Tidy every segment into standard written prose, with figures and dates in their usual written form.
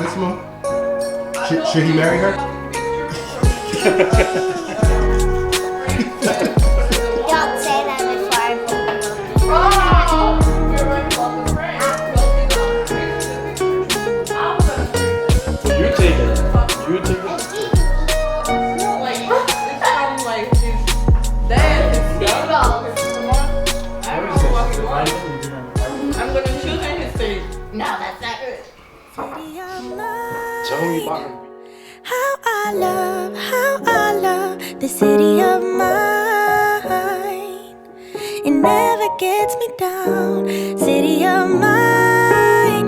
Bellissimo? Should he marry her? Don't say that before I You take it. You take it. I'm gonna choose his face. No, that's not good. Tell me about him. How I love the city of mine. It never gets me down, city of mine.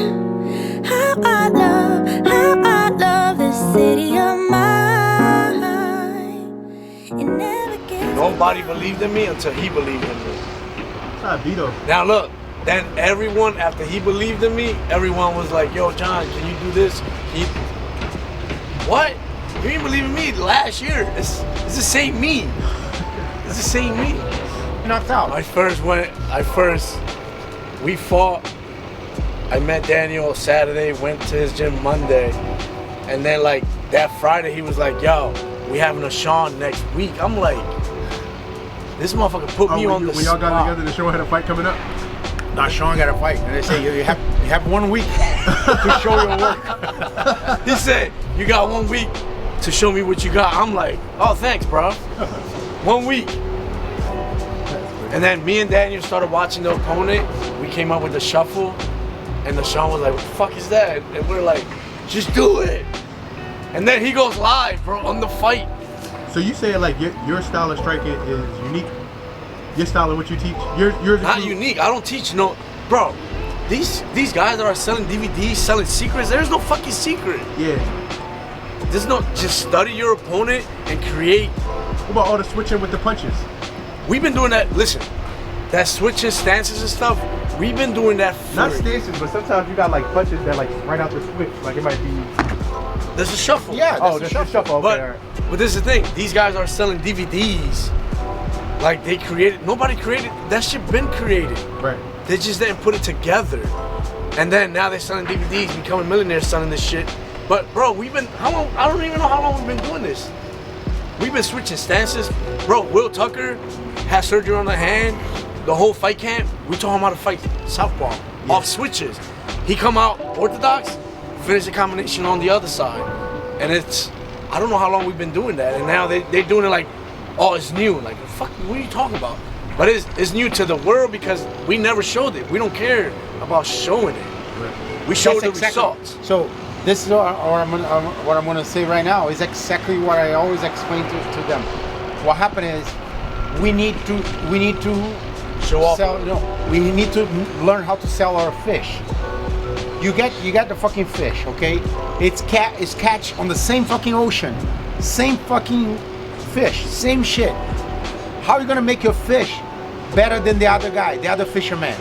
How I love the city of mine. It never gets Nobody believed in me until he believed in me. Vito. Now look, then everyone, after he believed in me, everyone was like, yo, John, can you do this? What? You didn't believe in me last year. It's the same me. It's the same me. Knocked out. We fought. I met Daniel Saturday, went to his gym Monday. And then like that Friday, he was like, yo, we having a Sean next week. I'm like, this motherfucker put me on the When y'all got spot. together, the show had a fight coming up? Nah, Sean got a fight. And they say you have 1 week to show your work. He said, you got 1 week to show me what you got. I'm like, oh, thanks, bro. 1 week. And then me and Daniel started watching the opponent. We came up with the shuffle. And the Sean was like, what the fuck is that? And we're like, just do it. And then he goes live, bro, on the fight. So you say like your style of striking is unique? Your style of what you teach? Yours is Not unique. I don't teach no, bro. These guys that are selling DVDs, selling secrets, there's no fucking secret. Yeah. There's no, just study your opponent and create. What about all the switching with the punches? We've been doing that, listen, that switching stances and stuff, we've been doing that for... Not stances, but sometimes you got like punches that like right out the switch. Like it might be... There's a shuffle. Yeah, Oh, there's a shuffle. Okay, all right. But this is the thing, these guys are selling DVDs. Like they created, nobody created, that shit been created. Right. They just didn't put it together. And then now they're selling DVDs, becoming millionaires selling this shit. But bro, we've been, how long, I don't even know how long we've been doing this. We've been switching stances. Bro, Will Tucker had surgery on the hand. The whole fight camp, we taught him how to fight southpaw, off switches. He come out orthodox, finish the combination on the other side. And it's, I don't know how long we've been doing that. And now they're doing it like, oh, it's new. Like, fuck, what are you talking about? But it's new to the world because we never showed it. We don't care about showing it. We show the results. So this is what I'm gonna say right now is exactly what I always explain to them. What happened is we need to Show off. we need to learn how to sell our fish. You got the fucking fish, okay? It's catch on the same fucking ocean, same fucking fish, same shit. How are you gonna make your fish better than the other guy, the other fisherman?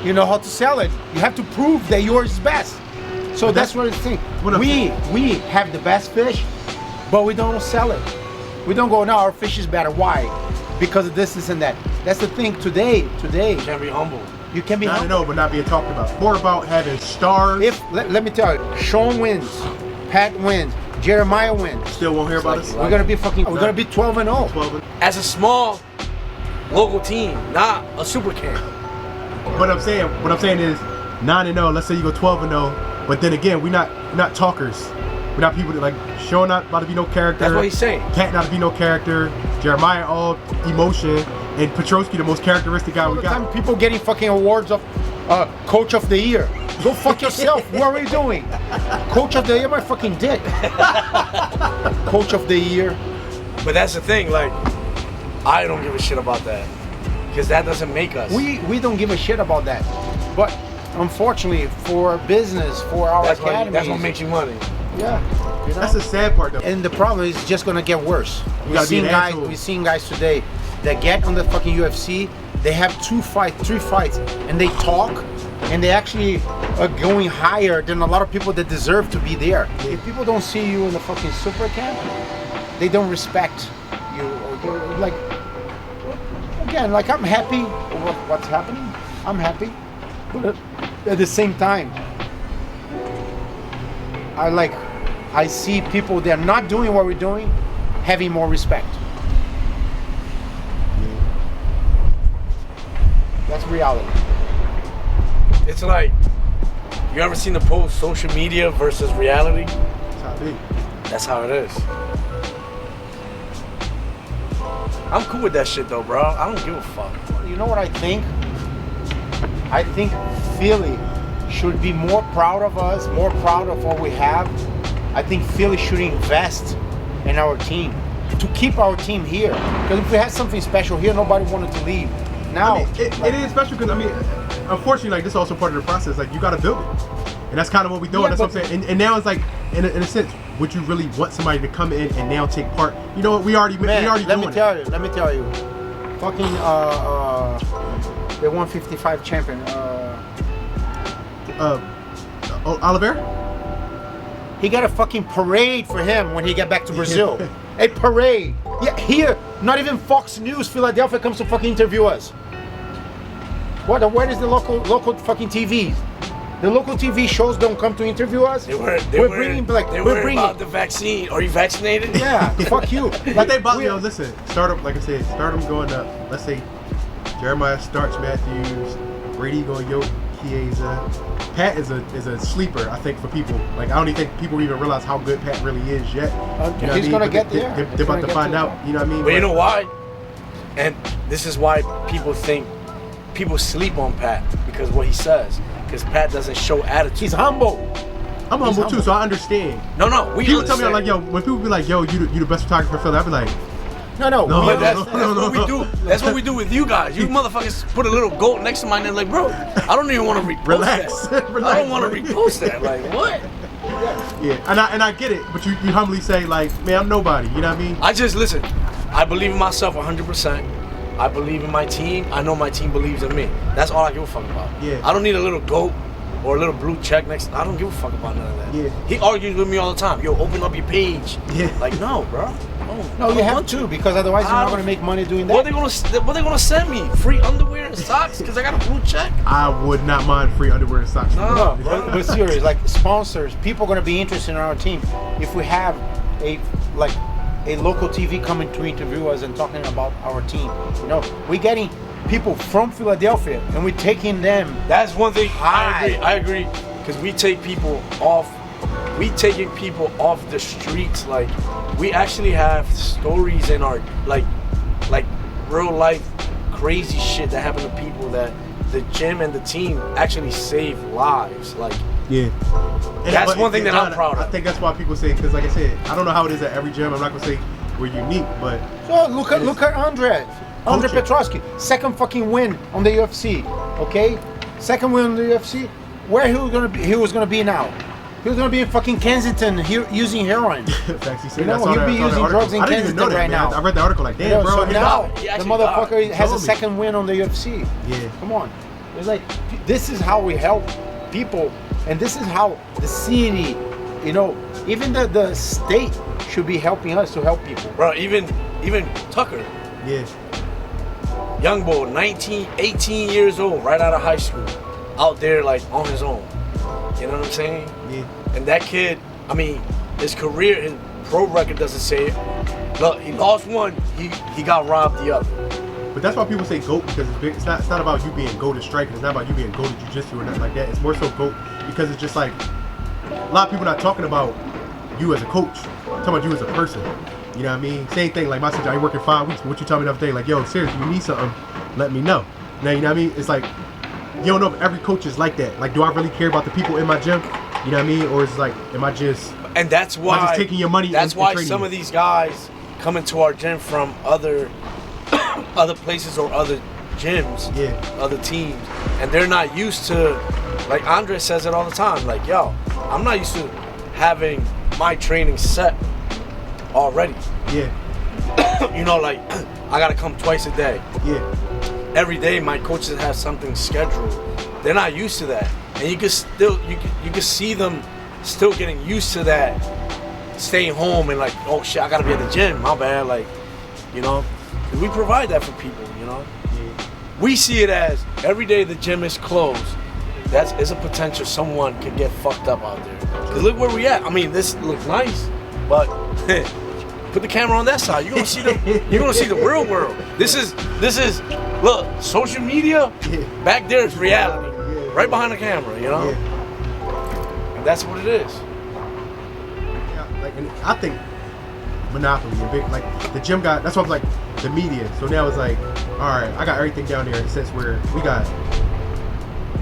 You know how to sell it. You have to prove that yours is best. So that's what it's thing. We have the best fish, but we don't sell it. We don't go, no, our fish is better. Why? Because of this and that. That's the thing today. You can't be humble. You can be I humble. know, but not being talked about. More about having stars. If let me tell you, Sean wins, Pat wins, Jeremiah wins. Still won't hear about us. We're gonna be 12-0. 12. As a small local team, not a super camp. What I'm saying is 9-0. Let's say you go 12-0, but then again, we're not talkers. We're not people that like Sean not about to be no character. That's what he's saying. Pat not to be no character. Jeremiah all emotion, and Petroski the most characteristic guy we got. People getting fucking awards of Coach of the Year. Go fuck yourself. What are you doing? Coach of the Year, my fucking dick. Coach of the Year. But that's the thing, like, I don't give a shit about that. Because that doesn't make us. We don't give a shit about that. But unfortunately, for business, for our academy, that's what makes you money. Yeah. You know? That's the sad part though. And the problem is just gonna get worse. We've gotta be seen an guys. asshole. We've seen guys today that get on the fucking UFC. They have 2 fights, 3 fights, and they talk, and they actually are going higher than a lot of people that deserve to be there. If people don't see you in the fucking super camp, they don't respect you. Or like, again, like I'm happy with what's happening. I'm happy, but at the same time, I see people that are not doing what we're doing having more respect. That's reality. It's like, you ever seen the post social media versus reality? That's how it be. That's how it is. I'm cool with that shit though, bro. I don't give a fuck. You know what I think? I think Philly should be more proud of us, more proud of what we have. I think Philly should invest in our team to keep our team here. Because if we had something special here, nobody wanted to leave. Now, I mean, it is special because, I mean, unfortunately, like, this is also part of the process. Like, you got to build it. And that's kind of what we're doing. Yeah, That's what I'm saying. And now it's like, in a sense, would you really want somebody to come in and now take part? You know what? We already doing it. let me tell you. Fucking, the 155 champion. Oliver? He got a fucking parade for him when he got back to Brazil. A parade. Yeah, here, not even Fox News, Philadelphia comes to fucking interview us. Where is the local fucking TVs? The local TV shows don't come to interview us. We're bringing about the vaccine. Are you vaccinated? Yeah, fuck you. Like they bought, listen, stardom, like I said, stardom going up. Let's say Jeremiah starts Matthews, Brady going Yoke, Chiesa. Pat is a sleeper, I think, for people. Like, I don't even think people even realize how good Pat really is yet. You know he's gonna get there. They're about to find out. You know what I mean? But you know why? And this is why people sleep on Pat, because what he says. Because Pat doesn't show attitude. He's humble. I'm humble too, so I understand. No, people tell me, I'm like, yo, when people be like, yo, you the best photographer for Philly, I be like, No. But that's what we do. That's what we do with you guys. You motherfuckers put a little goat next to my name, like, bro, I don't even want to repost Relax. that. Relax, I don't want to buddy. repost that. Like, what? Yeah, and I get it, but you humbly say, like, man, I'm nobody. You know what I mean? I just listen. I believe in myself 100%. I believe in my team. I know my team believes in me. That's all I give a fuck about. Yeah. I don't need a little goat or a little blue check next. I don't give a fuck about none of that. Yeah. He argues with me all the time. Yo, open up your page. Yeah. Like, no, bro. No, you have to, because otherwise you're not gonna make money doing that. What they gonna send me? Free underwear and socks? Because I got a blue check? I would not mind free underwear and socks. No. But serious, like sponsors, people are gonna be interested in our team if we have a local TV coming to interview us and talking about our team. You know, we're getting people from Philadelphia and we're taking them. That's one thing. High. I agree. Because we take people off. We taking people off the streets. Like, we actually have stories in our like real life crazy shit that happened to people that the gym and the team actually save lives. Like, Yeah. that's one thing that I'm proud of. I think that's why people say, because like I said, I don't know how it is at every gym. I'm not gonna say we're unique, but So look at Andre Petroski, second fucking win on the UFC. Okay, second win on the UFC. Where he was gonna be now? He was gonna be in fucking Kensington using heroin. Facts, he said, You know, I saw he'll that- be I saw that using article. drugs in I didn't even know Kensington that, right man. now. I read the article like, damn, You know, bro. so he now died. He the actually motherfucker died. has a Told me. second win on the UFC. Yeah. Come on. It's like, this is how we help people, and this is how the city, you know, even the state should be helping us to help people. Bro, even Tucker, Yeah. young boy, 19, 18 years old, right out of high school, out there like on his own. You know what I'm saying? Yeah. And that kid, I mean, his career, his pro record doesn't say it. Look, he lost one, he got robbed the other. But that's why people say GOAT, because it's not about you being GOAT at striking. It's not about you being GOAT at jiu-jitsu or nothing like that. It's more so GOAT because it's just like a lot of people not talking about you as a coach, talking about you as a person. You know what I mean? Same thing, like my sister, I ain't working 5 weeks, but what you tell me the other day, like, yo, seriously, you need something, let me know. Now, you know what I mean? It's like, you don't know if every coach is like that. Like, do I really care about the people in my gym? You know what I mean? Or is it like, am I just... And that's why... just taking your money That's and why training some you. of these guys come into our gym from other places or other gyms, Yeah. other teams, and they're not used to, like Andre says it all the time, like, yo, I'm not used to having my training set already. Yeah. You know, like, I gotta come twice a day. Yeah. Every day my coaches have something scheduled. They're not used to that. And you can see them still getting used to that, staying home and like, oh shit, I gotta be at the gym, my bad, like, you know. We provide that for people, you know. Yeah. We see it as every day the gym is closed. it's a potential someone could get fucked up out there. 'Cause look where we at. I mean, this looks nice, but put the camera on that side. You're gonna see the real world. This is look, social media. Back there is reality. Right behind the camera, you know. And that's what it is. Yeah, like, and I think monopoly and big, like the gym got. That's why I was like the media. So now it's like, all right, I got everything down there in a sense where we got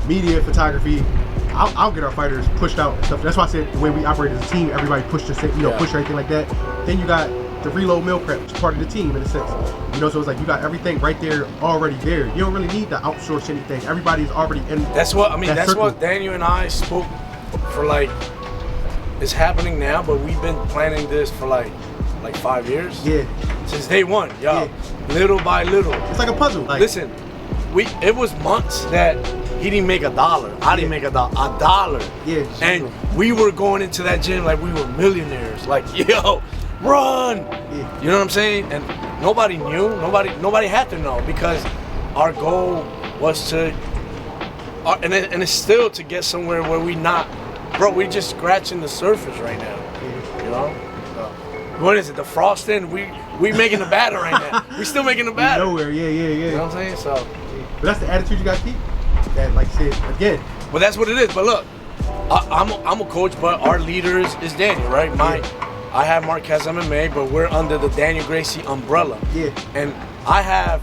media, photography. I'll get our fighters pushed out and stuff. That's why I said the way we operate as a team, everybody pushed the same, push everything like that. Then you got the reload meal prep, which is part of the team in a sense. So it's like you got everything right there, already there. You don't really need to outsource anything. Everybody's already in. That's what I mean. That's circle. what Daniel and I spoke for. Like, it's happening now, but we've been planning this for like 5 years. Yeah. Since day one, y'all. Little by little. It's like a puzzle. Like, listen, it was months that he didn't make $1. I didn't make $1. Yeah. And we were going into that gym like we were millionaires. Like, yo, run. Yeah. You know what I'm saying? And nobody knew. Nobody had to know because our goal was to, and it's still to get somewhere where we're just scratching the surface right now. Yeah. You know? What is it? The frosting? We making the batter right now. We still making the batter. Nowhere. Yeah. You know what I'm saying? So. But that's the attitude you gotta keep. That, like I said again. Well, that's what it is. But look, I'm a coach, but our leader is Daniel, right? I have Marquez MMA, but we're under the Daniel Gracie umbrella. Yeah. And I have,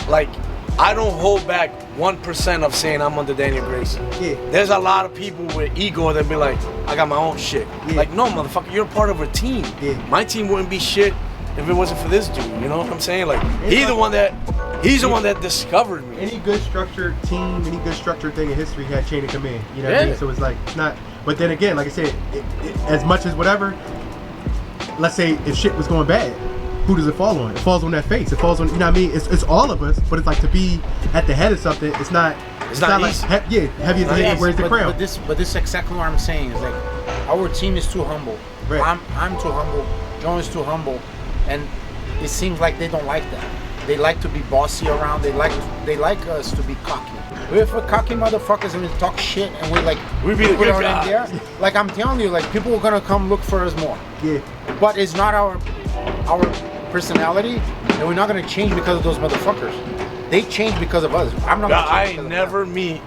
like, I don't hold back 1% of saying I'm under Daniel Gracie. Yeah. There's a lot of people with ego that be like, I got my own shit. Yeah. Like, no, motherfucker, you're part of a team. Yeah. My team wouldn't be shit if it wasn't for this dude. You know what I'm saying? Like, he's the one that discovered me. Any good structured team, any good structured thing in history had chain of command. You know what I mean? So it's like, it's not. But then again, like I said, as much as whatever, let's say if shit was going bad, who does it fall on? It falls on that face. It falls on, you know what I mean? It's all of us, but it's like to be at the head of something, it's not easy. like, heavy as the head, where's the crown? But this is exactly what I'm saying. Is like, our team is too humble. Right. I'm too humble. John is too humble. And it seems like they don't like that. They like to be bossy around. They like us to be cocky. We're for cocky motherfuckers and we talk shit and we be the put good our guys. name there. Like I'm telling you, like people are gonna come look for us more. Yeah. But it's not our personality, and we're not gonna change because of those motherfuckers. They change because of us. I'm not. I never meet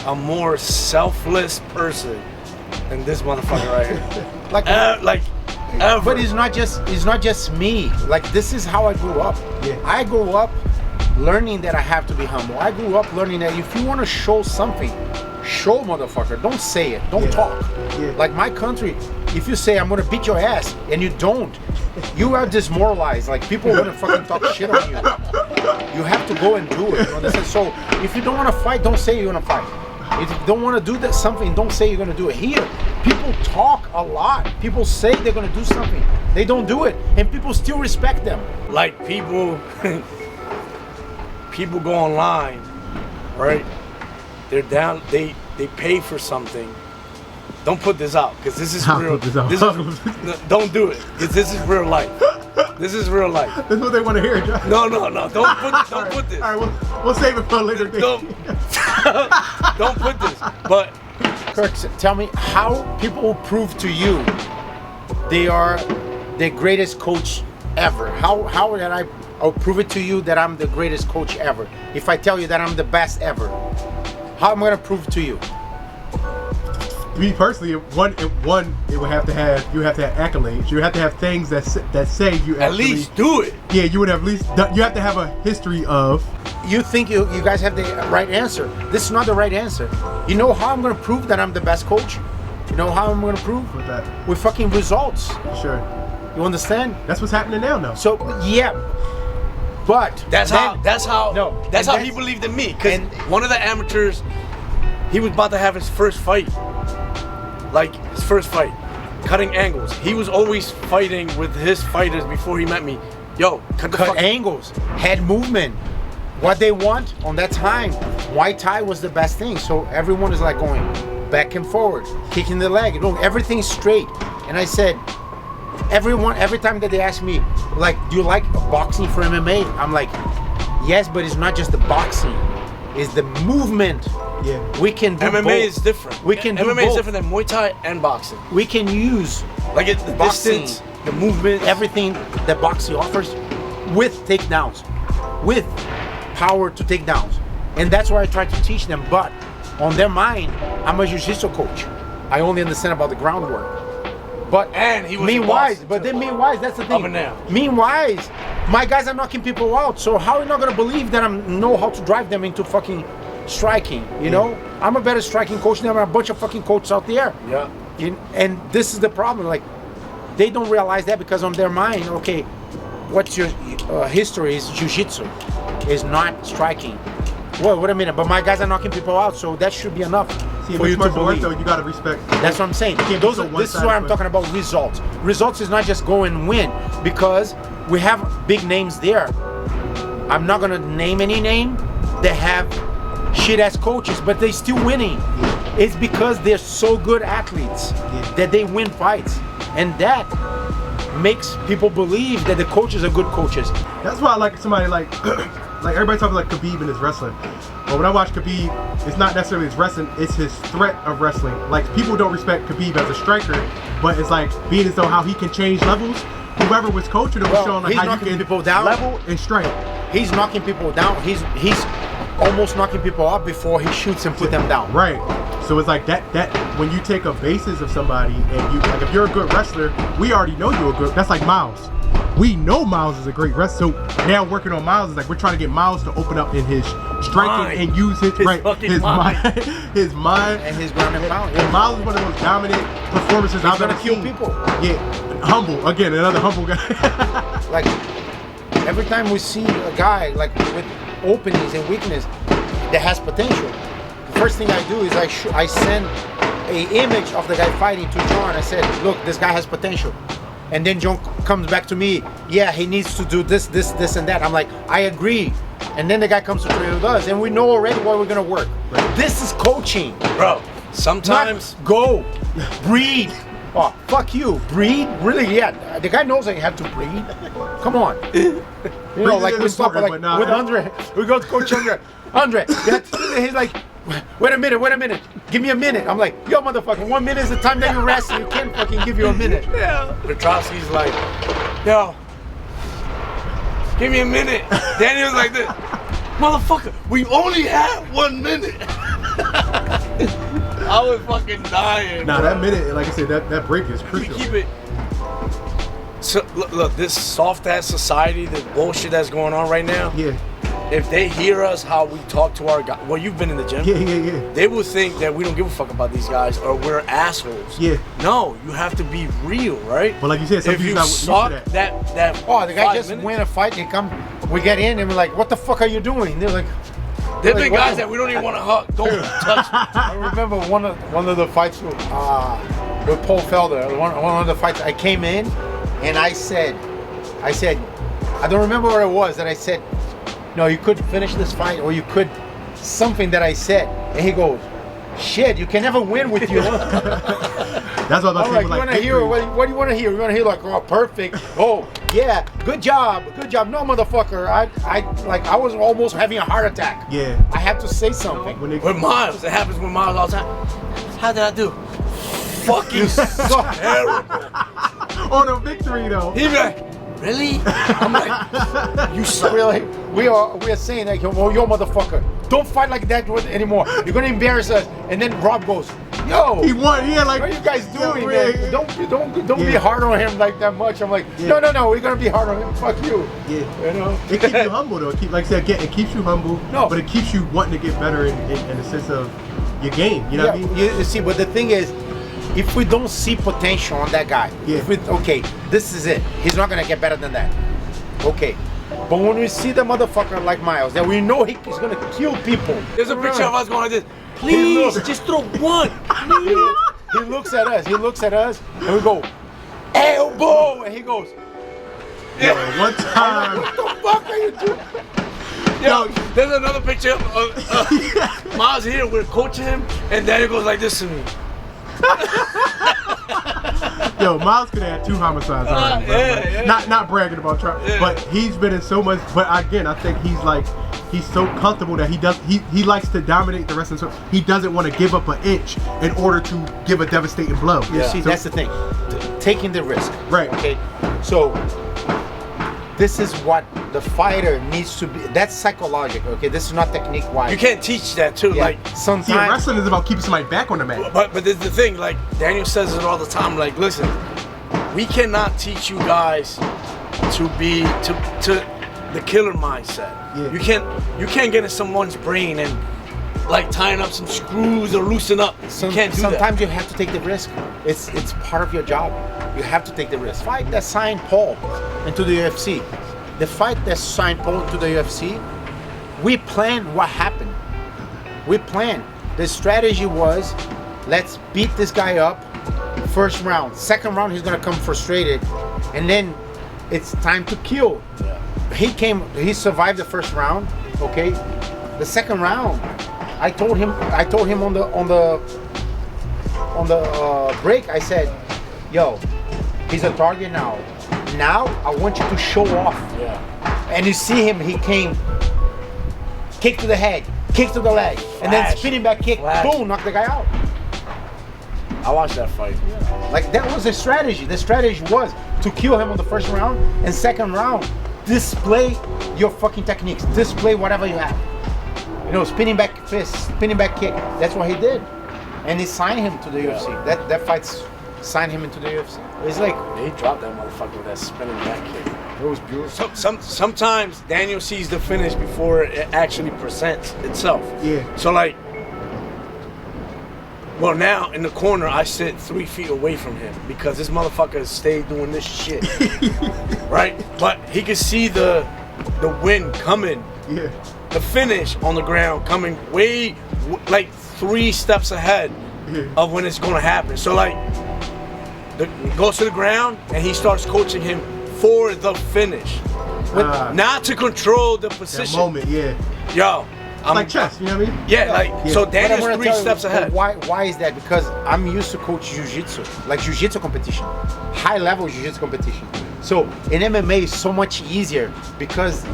a more selfless person than this motherfucker right here. like Ever. But it's not just me. Like this is how I grew up. Yeah. I grew up learning that I have to be humble. I grew up learning that if you want to show something, show, motherfucker. Don't say it. Don't talk. Yeah. Like my country, if you say I'm gonna beat your ass and you don't, you are demoralized. Like people are gonna fucking talk shit on you. You have to go and do it. You understand? So if you don't want to fight, don't say you're gonna fight. If you don't want to do that something, don't say you're gonna do it. Here, people talk a lot. People say they're gonna do something. They don't do it, and people still respect them. Like people go online, right? They're down. They pay for something. Don't put this out because this is real. Don't do it because this is real life. This is real life. That's what they want to hear, John. No. Don't put this. All right, we'll save it for a later date. Don't put this. But Kirk, tell me how people will prove to you they are the greatest coach ever. How would I'll prove it to you that I'm the greatest coach ever. If I tell you that I'm the best ever, how am I gonna prove to you? Me personally, it would have to have accolades. You have to have things that say you at actually, least do it. Yeah, you would have at least done, you have to have a history of. You think you guys have the right answer. This is not the right answer. You know how I'm gonna prove that I'm the best coach? You know how I'm gonna prove? With that. With fucking results. Sure. You understand? That's what's happening now. So yeah. But that's how he that's, believed in me. Because one of the amateurs, he was about to have his first fight. Like his first fight, cutting angles. He was always fighting with his fighters before he met me. Yo, cut angles, head movement. What they want on that time, Muay Thai was the best thing. So everyone is like going back and forward, kicking the leg. Everything's straight. And I said, every time that they ask me, like, do you like boxing for MMA? I'm like, yes, but it's not just the boxing. is the movement. Yeah. We can do MMA both. is different. We can do MMA both. is different than Muay Thai and boxing. We can use Like the boxing, distance, the movement, everything that boxing offers with takedowns, with power to takedowns. And that's why I try to teach them. But on their mind, I'm a jiu-jitsu coach. I only understand about the groundwork. But And he was a meanwhile, boxer, but too. then meanwhile, that's the thing. Up and down. Meanwhile, my guys are knocking people out. So how are you not gonna believe that I know how to drive them into fucking striking? You know, I'm a better striking coach than a bunch of fucking coaches out there. Yeah. And this is the problem. Like, they don't realize that because on their mind, okay, what's your history is jiu-jitsu, is not striking. Well, wait a minute, but my guys are knocking people out, so that should be enough See, for you to martial arts, believe. though, you gotta respect. That's what I'm saying. can't be Those so are, this is one-sided, why I'm but- talking about results. Results is not just go and win, because we have big names there. I'm not gonna name any name that have shit ass coaches, but they still winning. It's because they're so good athletes that they win fights, and that makes people believe that the coaches are good coaches. That's why I like somebody like like everybody talking like Khabib in his wrestling. But when I watch Khabib, it's not necessarily his wrestling, it's his threat of wrestling. Like people don't respect Khabib as a striker, but it's like being as though how he can change levels. Whoever was coaching him was Well, showing like he's how you knocking can people down. level and strike. He's knocking people down. He's almost knocking people up before he shoots and put them down. Right. So it's like that when you take a basis of somebody and you like if you're a good wrestler, we already know you're a good. That's like Miles. We know Miles is a great wrestler. So now working on Miles is like we're trying to get Miles to open up in his striking Mind. and use his fucking his mind. his mind. And his ground and pound. And Miles is one of the most dominant performances I've gonna ever kill seen. people. Yeah, humble again, another humble guy. Like every time we see a guy like with openings and weakness that has potential, the first thing I do is I send a image of the guy fighting to John. I said, look, this guy has potential. And then John comes back to me, yeah, he needs to do this, and that. I'm like, I agree. And then the guy comes to train with us, and we know already what we're gonna work. This is coaching. Bro, sometimes Not go, breed. Oh, fuck you, breed? Really? Yeah, the guy knows I have to breed. Come on. You know, like we is stop important, like but nah. with Andre. We go to Coach Andre. Andre, he's like, wait a minute. Give me a minute. I'm like, yo, motherfucker, 1 minute is the time that you rest. You can't fucking give you a minute. yeah. Petroski's like, yo, give me a minute. Daniel's like this, motherfucker, we only have 1 minute. I was fucking dying. Nah, bro. that minute, like I said, that break is We crucial. keep it. So look, this soft ass society, this bullshit that's going on right now. Yeah, If they hear us how we talk to our guys, well, you've been in the gym. yeah. They will think that we don't give a fuck about these guys or we're assholes. Yeah. No, you have to be real, right? But like you said, some if people you not used to suck, that. that Oh, the guy 5 just minutes, win a fight and we get in and we're like, what the fuck are you doing? They're like, There's like, been what guys the- that we don't even want to hug. Don't touch. I remember one of the fights with Paul Felder. One of the fights, I came in and I said, I don't remember where it was that I said, no, you could finish this fight or you could something that I said. And he goes, shit, you can never win with you. That's what I'm I'm like, saying. you Like, want to hear, what do you want to hear? You want to hear like, oh, perfect. Oh, yeah, good job. No, motherfucker. I was almost having a heart attack. Yeah. I had to say something. When they, With Miles, it happens with Miles all the time. How did I do? Fucking terrible. on a victory though. He be like, really? I'm like, you suck. Really, we are saying like, yo, motherfucker, don't fight like that anymore. You're gonna embarrass us. And then Rob goes, yo, He won. Yeah, like what are you guys doing, yeah, man? Don't be Yeah. hard on him like that much. I'm like, Yeah. no, we're gonna be hard on him. Fuck you. Yeah. You know. It keeps you humble though. Like I said, it keeps you humble. No. But it keeps you wanting to get better in the sense of your game. You know what I mean? You see, but the thing is, if we don't see potential on that guy, Yeah. okay, this is it. He's not gonna get better than that. Okay. But when we see the motherfucker like Miles, that we know he's gonna kill people. There's a picture of us going like this. He Please, looks- just throw one. Please. He looks at us, and we go, elbow, and he goes, Yo, one time. what the fuck are you doing? Yo, there's another picture of Miles here. We're coaching him, and Daniel goes like this to me. Yo, Miles could have had 2 homicides already, bro. yeah, Like, yeah. Not bragging about trying, Yeah. but he's been in so much. But again, I think he's like he's so comfortable that he likes to dominate the wrestling. So he doesn't want to give up an inch in order to give a devastating blow. You see, So- that's the thing. Taking the risk. Right. Okay. So this is what the fighter needs to be. That's psychological. Okay. This is not technique wise. You can't teach that too. Yeah. Like, sometimes. See, wrestling is about keeping somebody back on the mat. but there's the thing. Like Daniel says it all the time. Like, listen, we cannot teach you guys to be to the killer mindset. Yeah. You can't get in someone's brain and like tying up some screws or loosen up. You can't do Sometimes that. you have to take the risk. It's part of your job. You have to take the risk. Fight that signed Paul into the UFC. The fight that signed Paul to the UFC, we planned what happened. We planned. The strategy was, let's beat this guy up first round. Second round, he's gonna come frustrated, and then it's time to kill. He survived the first round. Okay, the second round, I told him on the break, I said, yo, he's a target now. Now I want you to show off. Yeah. And you see him, he came, kick to the head, kick to the leg, and then Flash. spinning back kick, Flash. boom, knock the guy out. I watched that fight. Like, that was the strategy. The strategy was to kill him on the first round, and second round, display your fucking techniques, display whatever you have. You know, spinning back fist, spinning back kick. That's what he did, and he signed him to the UFC. That fight's signed him into the UFC. It's like, He dropped that motherfucker with that spinning back kick. it was beautiful. Sometimes Daniel sees the finish before it actually presents itself. Yeah. So like, well, now in the corner I sit 3 feet away from him because this motherfucker stayed doing this shit, right? But he could see the wind coming, Yeah. the finish on the ground coming way like 3 steps ahead of when it's gonna happen. So like, goes to the ground and he starts coaching him for the finish, not to control the That position. moment, yeah. Yo, I'm Like chess, you know what I mean? Yeah, like Yeah. so But I'm Daniel's gonna 3 tell you, steps ahead. Why is that? Because I'm used to coach jiu-jitsu, like jiu-jitsu competition, high level jiu-jitsu competition. So in MMA it's so much easier because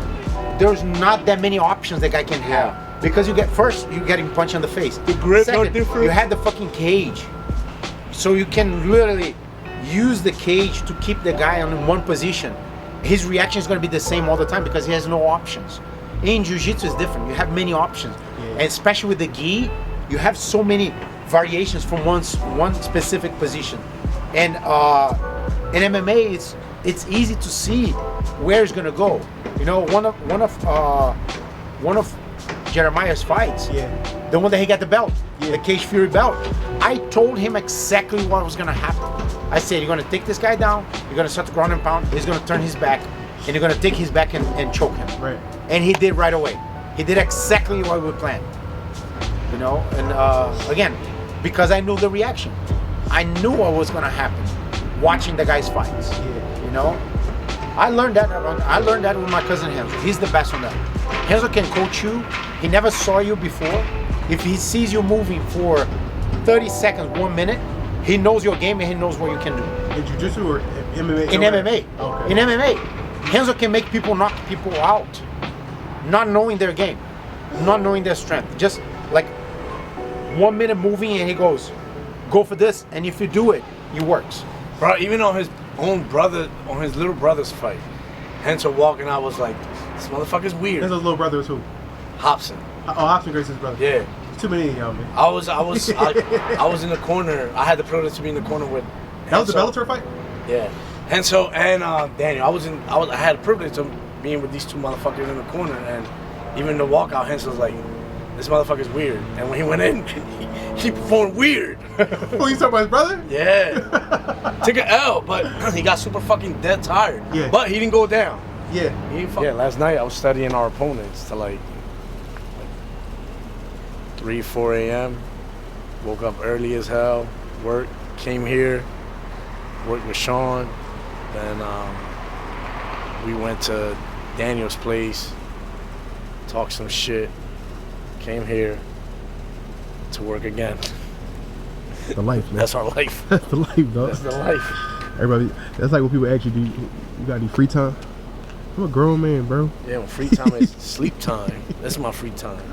there's not that many options that guy can have. Because you you're getting punched in the face. The grip not different. You had the fucking cage, so you can literally use the cage to keep the guy on one position. His reaction is going to be the same all the time because he has no options. In jiu-jitsu is different. You have many options, and especially with the gi, you have so many variations from one specific position. And in MMA, it's easy to see where it's going to go. You know, one of Jeremiah's fights, the one that he got the belt, the Cage Fury belt, I told him exactly what was gonna happen. I said, you're gonna take this guy down, you're gonna start to ground and pound, he's gonna turn his back, and you're gonna take his back and choke him. Right. And he did right away. He did exactly what we planned. You know, and again, because I knew the reaction. I knew what was gonna happen watching the guys fights. You know? I learned that with my cousin Henzo. He's the best on that. Henzo can coach you. He never saw you before. If he sees you moving for 30 seconds, 1 minute, he knows your game and he knows what you can do. In jiu-jitsu or MMA? In MMA. Okay. In MMA, Henzo can make people knock people out, not knowing their game, not knowing their strength. Just like 1 minute moving and he goes, go for this, and if you do it, it works. Bro, even on his own brother, on his little brother's fight, Henzo walking out was like, this motherfucker's weird. His little brother was who? Hobson. Oh, Hobson Gracie's brother. Yeah. There's too many of y'all, man. I was in the corner. I had the privilege to be in the corner with That was the Henzo. Bellator fight? Yeah. Henzo and Daniel. I had the privilege of being with these two motherfuckers in the corner, and even the walkout, Henzo was like, this motherfucker's weird. And when he went in, he performed weird. Oh, you talking about his brother? Yeah. Took an L, but he got super fucking dead tired. Yeah. But he didn't go down. Yeah. Yeah, last night I was studying our opponents to like 3, 4 a.m. Woke up early as hell, worked, came here, worked with Sean. Then we went to Daniel's place, talked some shit, came here to work again. The life, man. That's our life. That's the life, dog. That's the life. Everybody, that's like what people ask you, you got any free time? I'm a grown man, bro. Yeah, when free time is sleep time. That's my free time.